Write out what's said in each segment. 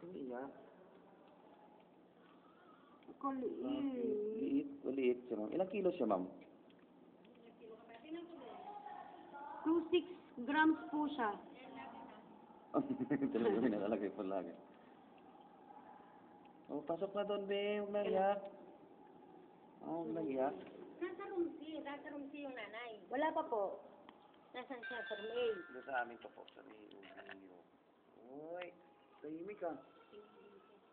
iyak. Kaliit. Maliit siya, ma'am. Ilang kilo siya, ma'am? 26 grams po siya. Talaga may nakalagay po lagi. Oh, pasok na doon, be. Huwag na iyak. Oh, huwag na iyak. Nasa room C yung nanay. Wala pa po. Nasaan siya sa room A? Doon sa amin to po, sa may Ugiro. Uy, tahimik ka.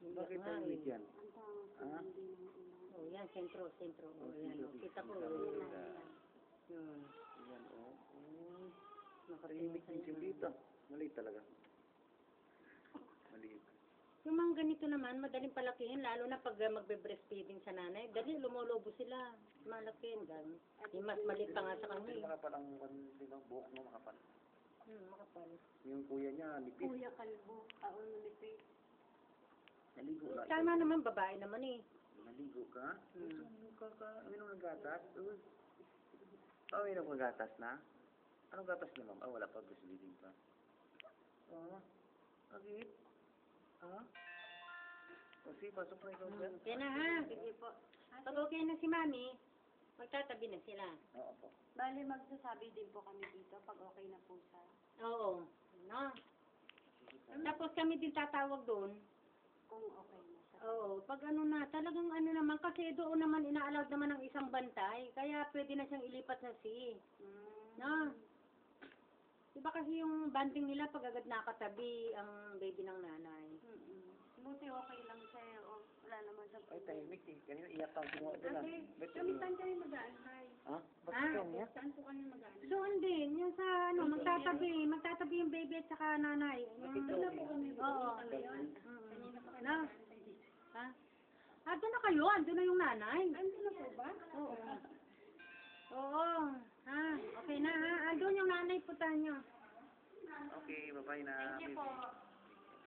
Bakit tahimik yan? Ha? Oh, yan, sentro. Oh, yan, oh. Kita ko. Yan, oh. Nakatahimik din siya dito. Maliit talaga. Maliit. Yung mga ganito naman, madaling palakihin, lalo na pag magbe-breastfeeding sa nanay. Dali, lumolobo sila. Malakihin, gano'n. Yung mas maliit pa nga sa Hindi kanya. makapal ang buhok mo, makapal. Makapal. Yung kuya niya, nipis. Kuya Kalbo, kaon nilipit. Naligo na. Tama naman, babae naman eh. Naligo ka? Uminom ng gatas? Uminom ng gatas na? Anong gatas niya, ma'am? Wala pa, breastfeeding pa. Bakit? Kasi, pasok na ikaw dyan. Kaya na ha, sige po. Pag okay na si mami, magtatabi na sila. Oo po. Bali, magsasabi din po kami dito pag okay na po siya. Oo. No? Tapos kami din tatawag doon. Kung okay na siya. Oo, pag ano na, talagang ano naman, kasi doon naman ina-allowed naman ng isang bantay, kaya pwede na siyang ilipat sa sea. No? Diba kasi yung banding nila pag agad nakatabi ang baby ng nanay. Buti okay lang siya. Wala naman siya. Ay, tahimik eh. Kanina iyak kang kinuha doon ah. Ba't Kami umiyak? saan kami mag-aantay? Ha? Ba't Ah, ikaw umiyak? Saan po kami mag-aantay? Doon din, yung sa ano, magtatabi yung baby at saka nanay. Yung, Doon na po kami. oo. Kanina pa kami Na? mag-aantay. Ha? Ah, doon na kayo, andun na yung nanay. Andun na po ba? Oo. Oo. Ha, okay na ha. Andun yung nanay, puntahan nyo. Okay, bye-bye na. Thank you po.